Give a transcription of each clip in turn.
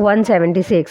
176।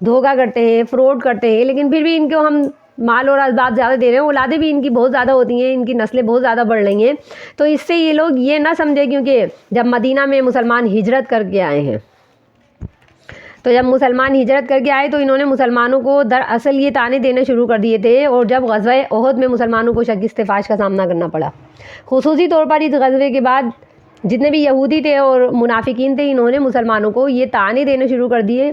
دھوکہ کرتے ہیں، فراڈ کرتے ہیں، لیکن پھر بھی ان کو ہم مال اور اسباب زیادہ دے رہے ہیں، اولادیں بھی ان کی بہت زیادہ ہوتی ہیں، ان کی نسلیں بہت زیادہ بڑھ رہی ہیں. تو اس سے یہ لوگ یہ نہ سمجھے، کیونکہ جب مدینہ میں مسلمان ہجرت کر کے آئے ہیں، تو جب مسلمان ہجرت کر کے آئے تو انہوں نے مسلمانوں کو دراصل یہ طعنے دینے شروع کر دیے تھے. اور جب غزوہ احد میں مسلمانوں کو شکست فاش کا سامنا کرنا پڑا، خصوصی طور پر اس غزوے کے بعد جتنے بھی یہودی تھے اور منافقین تھے، انہوں نے مسلمانوں کو یہ طعنے دینے شروع کر دیے،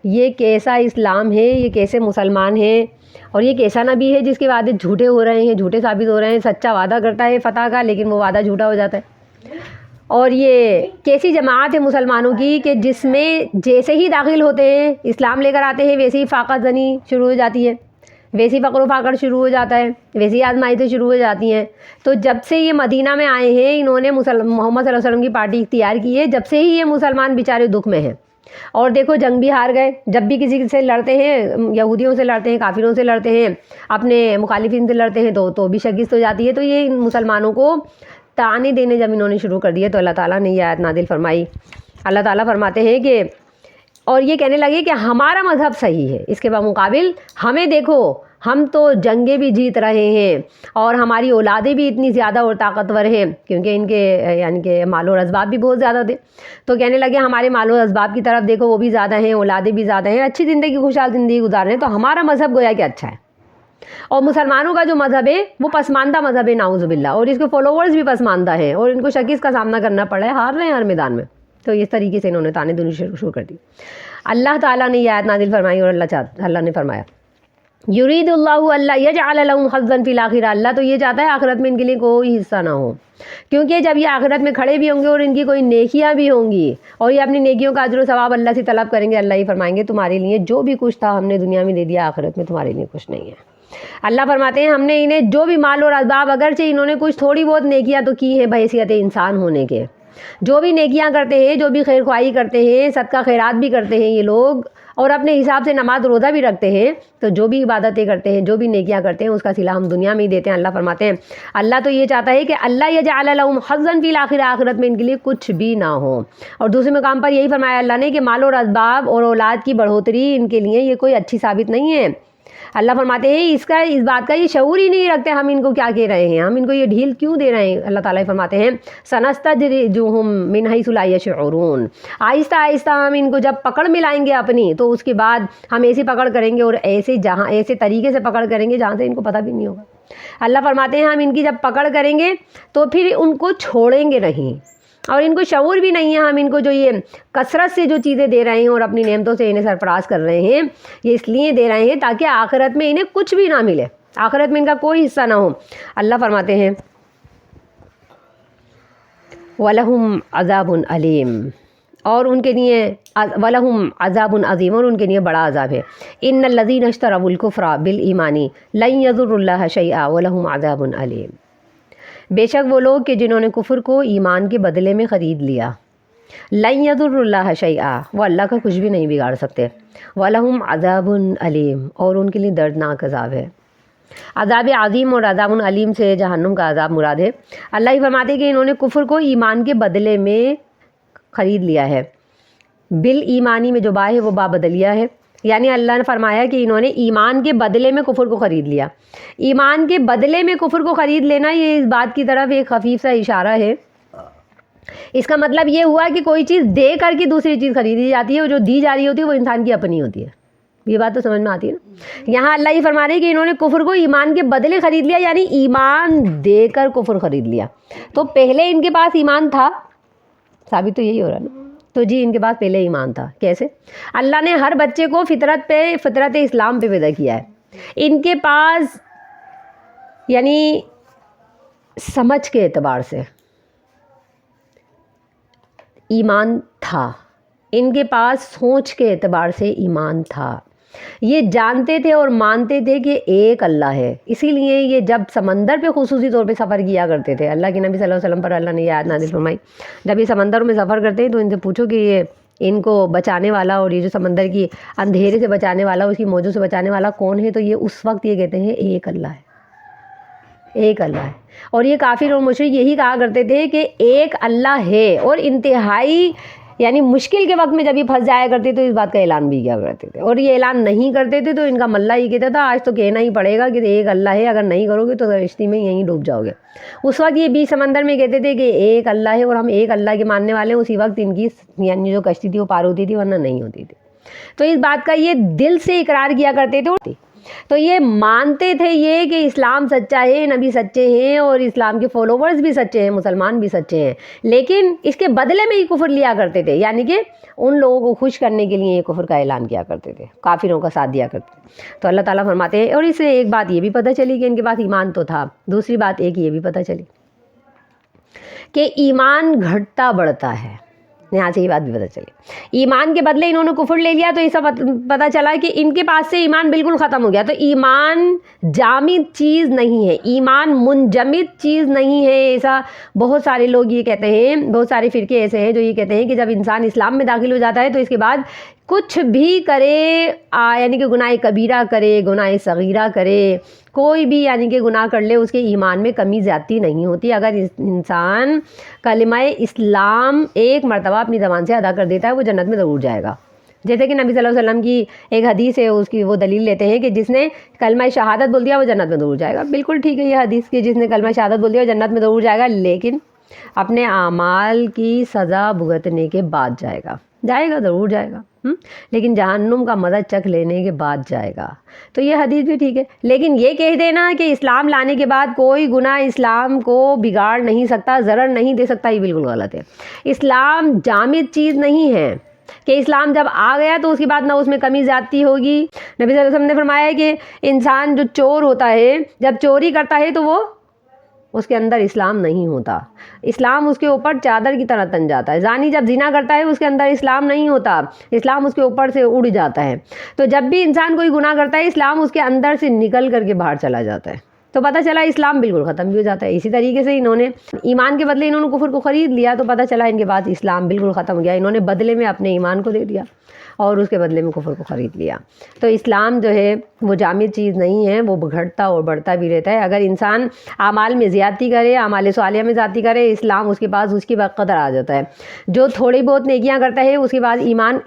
یہ کیسا اسلام ہے، یہ کیسے مسلمان ہیں، اور یہ کیسا نبی ہے جس کے وعدے جھوٹے ہو رہے ہیں، جھوٹے ثابت ہو رہے ہیں. سچا وعدہ کرتا ہے فتح کا، لیکن وہ وعدہ جھوٹا ہو جاتا ہے. اور یہ کیسی جماعت ہے مسلمانوں کی کہ جس میں جیسے ہی داخل ہوتے ہیں، اسلام لے کر آتے ہیں، ویسے ہی فاقہ زنی شروع ہو جاتی ہے، ویسے ہی فقر و فاقر شروع ہو جاتا ہے، ویسے ہی آزمائشیں شروع ہو جاتی ہیں. تو جب سے یہ مدینہ میں آئے ہیں، انہوں نے محمد صلی اللہ علیہ وسلم کی پارٹی اختیار کی ہے، جب سے ہی یہ مسلمان بیچارے دکھ میں ہیں. اور دیکھو جنگ بھی ہار گئے. جب بھی کسی سے لڑتے ہیں، یہودیوں سے لڑتے ہیں، کافروں سے لڑتے ہیں، اپنے مخالفین سے لڑتے ہیں، تو بھی شکست ہو جاتی ہے. تو یہ مسلمانوں کو طعنے دینے جب انہوں نے شروع کر دیے تو اللہ تعالیٰ نے یہ آیت نازل فرمائی. اللہ تعالیٰ فرماتے ہیں کہ اور یہ کہنے لگے کہ ہمارا مذہب صحیح ہے، اس کے بمقابل ہمیں دیکھو، ہم تو جنگیں بھی جیت رہے ہیں اور ہماری اولادیں بھی اتنی زیادہ اور طاقتور ہیں، کیونکہ ان کے یعنی کہ مال و اسباب بھی بہت زیادہ تھے. تو کہنے لگے ہمارے مال و اسباب کی طرف دیکھو، وہ بھی زیادہ ہیں، اولادیں بھی زیادہ ہیں، اچھی زندگی، خوشحال زندگی گزار رہے ہیں. تو ہمارا مذہب گویا کہ اچھا ہے. اور مسلمانوں کا جو مذہب ہے وہ پسماندہ مذہب ہے، نعوذ باللہ، اور اس کے فالوورز بھی پسماندہ ہیں اور ان کو شکست کا سامنا کرنا پڑا ہے، ہار رہے ہیں ہر میدان میں. تو اس طریقے سے انہوں نے طعنے دینے شروع کر دی. اللہ تعالیٰ نے یہ آیت نازل فرمائی اور اللہ نے فرمایا یرید اللہ اللہ یجعل لهم حظا فی الآخرہ. اللہ تو یہ چاہتا ہے آخرت میں ان کے لیے کوئی حصہ نہ ہو، کیونکہ جب یہ آخرت میں کھڑے بھی ہوں گے اور ان کی کوئی نیکیاں بھی ہوں گی اور یہ اپنی نیکیوں کا اجر و ثواب اللہ سے طلب کریں گے، اللہ ہی فرمائیں گے تمہارے لیے جو بھی کچھ تھا ہم نے دنیا میں دے دیا، آخرت میں تمہارے لیے کچھ نہیں ہے. اللہ فرماتے ہیں ہم نے انہیں جو بھی مال اور اسباب، اگرچہ انہوں نے کچھ تھوڑی بہت نیکیاں تو کی ہیں بحیثیت انسان ہونے کے، جو بھی نیکیاں کرتے ہیں، جو بھی خیر خواہی کرتے ہیں، صدقہ خیرات بھی کرتے ہیں یہ لوگ، اور اپنے حساب سے نماز روزہ بھی رکھتے ہیں، تو جو بھی عبادتیں کرتے ہیں، جو بھی نیکیاں کرتے ہیں، اس کا صلہ ہم دنیا میں ہی دیتے ہیں. اللہ فرماتے ہیں اللہ تو یہ چاہتا ہے کہ اللہ یجعل لهم حظا فی الآخرہ، آخرت میں ان کے لیے کچھ بھی نہ ہو. اور دوسرے مقام پر یہی فرمایا اللہ نے کہ مال اور اسباب اور اولاد کی بڑھوتری ان کے لیے یہ کوئی اچھی ثابت نہیں ہے. اللہ فرماتے ہیں اس بات کا یہ شعور ہی نہیں رکھتے ہم ان کو کیا کہہ رہے ہیں، ہم ان کو یہ ڈھیل کیوں دے رہے ہیں. اللہ تعالیٰ فرماتے ہیں سنستدرجہم من حیث لا یشعرون، آہستہ آہستہ ہم ان کو جب پکڑ ملائیں گے اپنی، تو اس کے بعد ہم ایسی پکڑ کریں گے اور ایسے طریقے سے پکڑ کریں گے جہاں سے ان کو پتہ بھی نہیں ہوگا. اللہ فرماتے ہیں ہم ان کی جب پکڑ کریں گے تو پھر ان کو چھوڑیں گے نہیں، اور ان کو شعور بھی نہیں ہے ہم ان کو جو یہ کثرت سے جو چیزیں دے رہے ہیں اور اپنی نعمتوں سے انہیں سرفراز کر رہے ہیں، یہ اس لیے دے رہے ہیں تاکہ آخرت میں انہیں کچھ بھی نہ ملے، آخرت میں ان کا کوئی حصہ نہ ہو. اللہ فرماتے ہیں وَلَهُمْ عَذَابٌ عَلِيمٌ، اور ان کے لیے وَلَهُمْ عَذَابٌ عَظِيمٌ، اور ان کے لیے بڑا عذاب ہے. إِنَّ الَّذِينَ اشْتَرَوُا الْكُفْرَ بِالْإِيمَانِ لَن يَضُرُّوا اللَّهَ شَيْئًا وَلَهُمْ عَذَابٌ عَلِيمٌ. بے شک وہ لوگ کہ جنہوں نے کفر کو ایمان کے بدلے میں خرید لیا، لن يضروا اللہ شیئا، وہ اللہ کا کچھ بھی نہیں بگاڑ سکتے. وَلَهُمْ عَذَابٌ عَلِيمٌ، اور ان کے لیے دردناک عذاب ہے. عذاب عظیم اور عذاب علیم سے جہنم کا عذاب مراد ہے. اللہ ہی فرماتے کہ انہوں نے کفر کو ایمان کے بدلے میں خرید لیا ہے. بالایمانی میں جو با ہے وہ با بدلیہ ہے، یعنی اللہ نے فرمایا کہ انہوں نے ایمان کے بدلے میں کفر کو خرید لیا. ایمان کے بدلے میں کفر کو خرید لینا یہ اس بات کی طرف ایک خفیف سا اشارہ ہے. اس کا مطلب یہ ہوا کہ کوئی چیز دے کر کے دوسری چیز خریدی جاتی ہے، اور جو دی جا رہی ہوتی ہے وہ انسان کی اپنی ہوتی ہے. یہ بات تو سمجھ میں آتی ہے نا. یہاں اللہ یہ فرما رہے ہیں کہ انہوں نے کفر کو ایمان کے بدلے خرید لیا، یعنی ایمان دے کر کفر خرید لیا. تو پہلے ان کے پاس ایمان تھا، ثابت تو یہی ہو رہا نا. تو جی ان کے پاس پہلے ایمان تھا. کیسے؟ اللہ نے ہر بچے کو فطرت اسلام پہ پیدا کیا ہے. ان کے پاس یعنی سمجھ کے اعتبار سے ایمان تھا، ان کے پاس سوچ کے اعتبار سے ایمان تھا. یہ جانتے تھے اور مانتے تھے کہ ایک اللہ ہے. اسی لیے یہ جب سمندر پہ خصوصی طور پہ سفر کیا کرتے تھے، اللہ کے نبی صلی اللہ علیہ وسلم پر اللہ نے یہ آیت نازل فرمائی، جب یہ سمندر میں سفر کرتے ہیں تو ان سے پوچھو کہ یہ ان کو بچانے والا اور یہ جو سمندر کی اندھیرے سے بچانے والا، اس کی موجوں سے بچانے والا کون ہے؟ تو یہ اس وقت یہ کہتے ہیں ایک اللہ ہے، ایک اللہ ہے. اور یہ کافر اور مشرک یہی کہا کرتے تھے کہ ایک اللہ ہے، اور انتہائی یعنی مشکل کے وقت میں جب یہ پھنس جایا کرتے تو اس بات کا اعلان بھی کیا کرتے تھے، اور یہ اعلان نہیں کرتے تھے تو ان کا ملا یہ کہتا تھا آج تو کہنا ہی پڑے گا کہ ایک اللہ ہے، اگر نہیں کرو گے تو کشتی میں یہیں ڈوب جاؤ گے۔ اس وقت یہ بیچ سمندر میں کہتے تھے کہ ایک اللہ ہے اور ہم ایک اللہ کے ماننے والے ہیں، اسی وقت ان کی یعنی جو کشتی تھی وہ پار ہوتی تھی ورنہ نہیں ہوتی تھی۔ تو اس بات کا یہ دل سے اقرار کیا کرتے تھے، تو یہ مانتے تھے یہ کہ اسلام سچا ہے، نبی سچے ہیں اور اسلام کے فالوورز بھی سچے ہیں، مسلمان بھی سچے ہیں، لیکن اس کے بدلے میں یہ کفر لیا کرتے تھے، یعنی کہ ان لوگوں کو خوش کرنے کے لیے یہ کفر کا اعلان کیا کرتے تھے، کافروں کا ساتھ دیا کرتے تھے۔ تو اللہ تعالیٰ فرماتے ہیں، اور اس سے ایک بات یہ بھی پتہ چلی کہ ان کے پاس ایمان تو تھا، دوسری بات ایک یہ بھی پتہ چلی کہ ایمان گھٹتا بڑھتا ہے، یہاں سے یہ بات بھی پتہ چلی۔ ایمان کے بدلے انہوں نے کفر لے لیا تو ایسا پتہ چلا کہ ان کے پاس سے ایمان بالکل ختم ہو گیا۔ تو ایمان جامد چیز نہیں ہے، ایمان منجمد چیز نہیں ہے، ایسا بہت سارے لوگ یہ کہتے ہیں، بہت سارے فرقے ایسے ہیں جو یہ کہتے ہیں کہ جب انسان اسلام میں داخل ہو جاتا ہے تو اس کے بعد کچھ بھی کرے، یعنی کہ گناہ کبیرہ کرے، گناہ صغیرہ کرے، کوئی بھی یعنی کہ گناہ کر لے، اس کے ایمان میں کمی زیادتی نہیں ہوتی۔ اگر انسان کلمہ اسلام ایک مرتبہ اپنی زبان سے ادا کر دیتا ہے وہ جنت میں ضرور جائے گا۔ جیسے کہ نبی صلی اللہ علیہ وسلم کی ایک حدیث ہے، اس کی وہ دلیل لیتے ہیں کہ جس نے کلمہ شہادت بول دیا وہ جنت میں ضرور جائے گا۔ بالکل ٹھیک ہے یہ حدیث کہ جس نے کلمہ شہادت بول دیا وہ جنت میں ضرور جائے گا، لیکن اپنے اعمال کی سزا بھگتنے کے بعد جائے گا، جائے گا ضرور جائے گا، لیکن جہنم کا مزہ چکھ لینے کے بعد جائے گا۔ تو یہ حدیث بھی ٹھیک ہے، لیکن یہ کہہ دینا کہ اسلام لانے کے بعد کوئی گناہ اسلام کو بگاڑ نہیں سکتا، ضرر نہیں دے سکتا، یہ بالکل غلط ہے۔ اسلام جامد چیز نہیں ہے کہ اسلام جب آ گیا تو اس کے بعد نہ اس میں کمی زیادتی ہوگی۔ نبی صلی اللہ علیہ وسلم نے فرمایا ہے کہ انسان جو چور ہوتا ہے جب چوری کرتا ہے تو وہ اس کے اندر اسلام نہیں ہوتا، اسلام اس کے اوپر چادر کی طرح تن جاتا ہے۔ زانی جب زنا کرتا ہے اس کے اندر اسلام نہیں ہوتا، اسلام اس کے اوپر سے اڑ جاتا ہے۔ تو جب بھی انسان کوئی گناہ کرتا ہے اسلام اس کے اندر سے نکل کر کے باہر چلا جاتا ہے، تو پتہ چلا اسلام بالکل ختم بھی ہو جاتا ہے۔ اسی طریقے سے انہوں نے ایمان کے بدلے انہوں نے کفر کو خرید لیا تو پتہ چلا ان کے بعد اسلام بالکل ختم ہو گیا، انہوں نے بدلے میں اپنے ایمان کو دے دیا اور اس کے بدلے میں کفر کو خرید لیا۔ تو اسلام جو ہے وہ جامد چیز نہیں ہے، وہ گھٹتا اور بڑھتا بھی رہتا ہے۔ اگر انسان اعمال میں زیادتی کرے، اعمال صالحہ میں زیادتی کرے، اسلام اس کے پاس اس کی بقدر آ جاتا ہے۔ جو تھوڑی بہت نیکیاں کرتا ہے اس کے بعد ایمان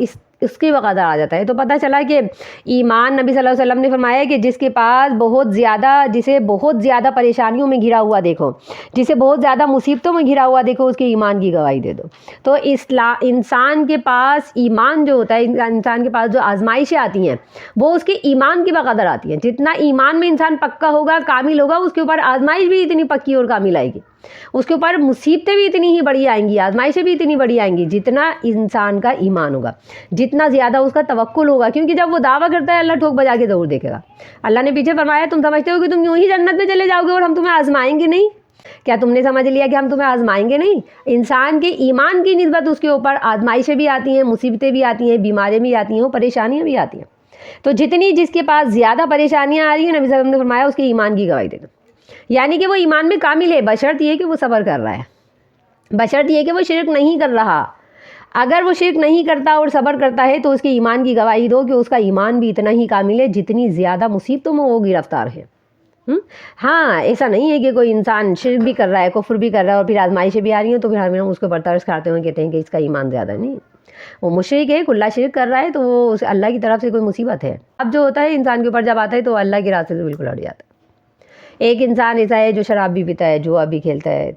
اس کی بقدر آ جاتا ہے۔ تو پتہ چلا کہ ایمان نبی صلی اللہ علیہ وسلم نے فرمایا کہ جس کے پاس جسے بہت زیادہ پریشانیوں میں گھرا ہوا دیکھو، جسے بہت زیادہ مصیبتوں میں گھرا ہوا دیکھو، اس کے ایمان کی گواہی دے دو۔ تو انسان کے پاس ایمان جو ہوتا ہے، انسان کے پاس جو آزمائشیں آتی ہیں وہ اس کے ایمان کی بقدر آتی ہیں۔ جتنا ایمان میں انسان پکا ہوگا، کامل ہوگا، اس کے اوپر آزمائش بھی اتنی پکی اور کامل آئے گی، اس کے اوپر مصیبتیں بھی اتنی ہی بڑی آئیں گی، آزمائشیں بھی اتنی بڑی آئیں گی جتنا انسان کا ایمان ہوگا، جتنا زیادہ اس کا توکل ہوگا۔ کیونکہ جب وہ دعویٰ کرتا ہے اللہ ٹھوک بجا کے ضرور دیکھے گا۔ اللہ نے پیچھے فرمایا تم سمجھتے ہو کہ تم یوں ہی جنت میں چلے جاؤ گے اور ہم تمہیں آزمائیں گے نہیں؟ کیا تم نے سمجھ لیا کہ ہم تمہیں آزمائیں گے نہیں؟ انسان کے ایمان کی نسبت اس کے اوپر آزمائشیں بھی آتی ہیں، مصیبتیں بھی آتی ہیں، بیماریاں بھی آتی ہیں، پریشانیاں بھی آتی ہیں۔ تو جتنی جس کے پاس زیادہ پریشانیاں آ رہی ہیں، نبی صلی اللہ علیہ وسلم نے فرمایا اس کے ایمان کی گواہی دے دو، یعنی کہ وہ ایمان میں کامل ہے، بشرط یہ کہ وہ صبر کر رہا ہے، بشرط یہ کہ وہ شرک نہیں کر رہا۔ اگر وہ شرک نہیں کرتا اور صبر کرتا ہے تو اس کے ایمان کی گواہی دو کہ اس کا ایمان بھی اتنا ہی کامل ہے جتنی زیادہ مصیبتوں میں وہ گرفتار ہے۔ ہاں، ایسا نہیں ہے کہ کوئی انسان شرک بھی کر رہا ہے، کفر بھی کر رہا ہے اور پھر آزمائشیں بھی آ رہی ہیں تو پھر ہم اس کو برطرف کرتے ہوئے کہتے ہیں کہ اس کا ایمان زیادہ نہیں، وہ مشرک ہے، کلّا شرک کر رہا ہے تو وہ اللہ کی طرف سے کوئی مصیبت ہے۔ اب جو ہوتا ہے انسان کے اوپر جب آتا ہے تو اللہ کے راستے سے بالکل ہٹ جاتا ہے۔ ایک انسان ایسا ہے جو شراب بھی پیتا ہے، جوا بھی کھیلتا ہے،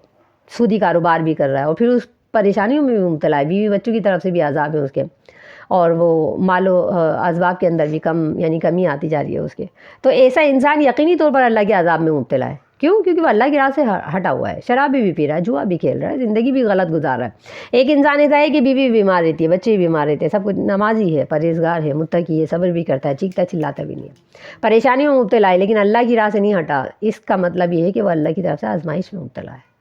سودی کاروبار بھی کر رہا ہے اور پھر اس پریشانیوں میں بھی مبتلا ہے، بیوی بچوں کی طرف سے بھی عذاب ہے اس کے، اور وہ مال و اسباب کے اندر بھی کمی آتی جا رہی ہے اس کے۔ تو ایسا انسان یقینی طور پر اللہ کے عذاب میں مبتلا ہے۔ کیوں؟ کیونکہ وہ اللہ کی راہ سے ہٹا ہوا ہے، شراب بھی پی رہا ہے، جوا بھی کھیل رہا ہے، زندگی بھی غلط گزار رہا ہے۔ ایک انسان ایسا ہے کہ بیوی بیمار رہتی ہے، بچے بھی بیمار رہتے ہیں، سب کچھ نمازی ہے، پرہیزگار ہے، متقی ہے، صبر بھی کرتا ہے، چیختا چلاتا بھی نہیں ہے، پریشانیوں میں مبتلا ہے، لیکن اللہ کی راہ سے نہیں ہٹا۔ اس کا مطلب یہ ہے کہ وہ اللہ کی طرف سے آزمائش میں مبتلا ہے۔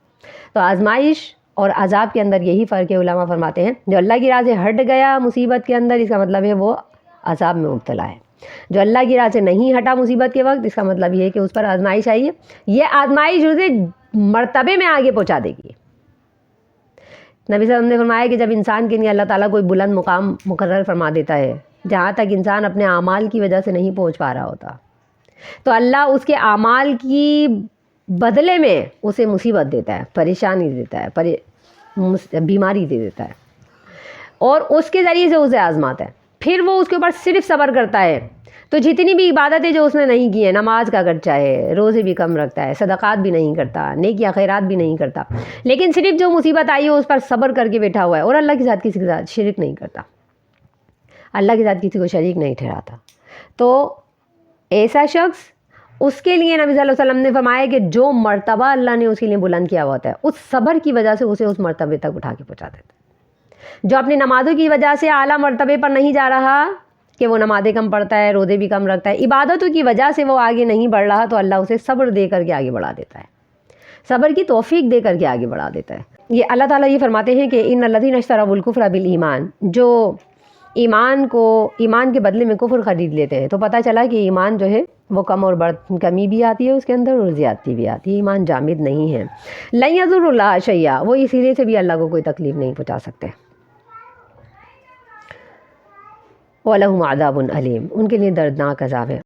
تو آزمائش اور عذاب کے اندر یہی فرق ہے۔ علماء فرماتے ہیں جو اللہ کی راہ سے ہٹ گیا مصیبت کے اندر، اس کا مطلب ہے وہ عذاب میں مبتلا ہے۔ جو اللہ کی راہ سے نہیں ہٹا مصیبت کے وقت، اس کا مطلب یہ ہے کہ اس پر آزمائش آئی ہے، یہ آزمائش اسے مرتبے میں آگے پہنچا دے گی۔ نبی صلی اللہ علیہ وسلم نے فرمایا کہ جب انسان کے لیے اللہ تعالیٰ کوئی بلند مقام مقرر فرما دیتا ہے جہاں تک انسان اپنے اعمال کی وجہ سے نہیں پہنچ پا رہا ہوتا، تو اللہ اس کے اعمال کی بدلے میں اسے مصیبت دیتا ہے، پریشانی دیتا ہے، بیماری دے دیتا ہے، اور اس کے ذریعے سے اسے آزماتا ہے، پھر وہ اس کے اوپر صرف صبر کرتا ہے، تو جتنی بھی عبادتیں جو اس نے نہیں کی ہیں، نماز کا اگرچہ ہے، روزے بھی کم رکھتا ہے، صدقات بھی نہیں کرتا، نیکیاں خیرات بھی نہیں کرتا، لیکن صرف جو مصیبت آئی ہے اس پر صبر کر کے بیٹھا ہوا ہے اور اللہ کے ساتھ کسی کے ساتھ شرک نہیں کرتا، اللہ کے ساتھ کسی کو شریک نہیں ٹھہراتا، تو ایسا شخص، اس کے لیے نبی صلی اللہ علیہ وسلم نے فرمایا کہ جو مرتبہ اللہ نے اس کے لیے بلند کیا ہوا ہوتا ہے، اس صبر کی وجہ سے اسے اس مرتبے تک اٹھا کے پہنچا دیتا ہے۔ جو اپنی نمازوں کی وجہ سے اعلیٰ مرتبے پر نہیں جا رہا کہ وہ نمازیں کم پڑھتا ہے، روزے بھی کم رکھتا ہے، عبادتوں کی وجہ سے وہ آگے نہیں بڑھ رہا، تو اللہ اسے صبر دے کر کے آگے بڑھا دیتا ہے، صبر کی توفیق دے کر کے آگے بڑھا دیتا ہے۔ یہ اللہ تعالیٰ یہ فرماتے ہیں کہ ان الذین اشتروا الکفر بالایمان، جو ایمان کے بدلے میں کفر خرید لیتے ہیں، تو پتہ چلا کہ ایمان جو ہے وہ کم اور کمی بھی آتی ہے اس کے اندر اور زیادتی بھی آتی ہے، ایمان جامد نہیں ہے۔ لن یضروا اللہ شیئا، وہ اس سرے سے بھی اللہ کو کوئی تکلیف نہیں پہنچا سکتے۔ وَلَهُمْ عَذَابٌ أَلِيمٌ، ان کے لیے دردناک عذاب ہے۔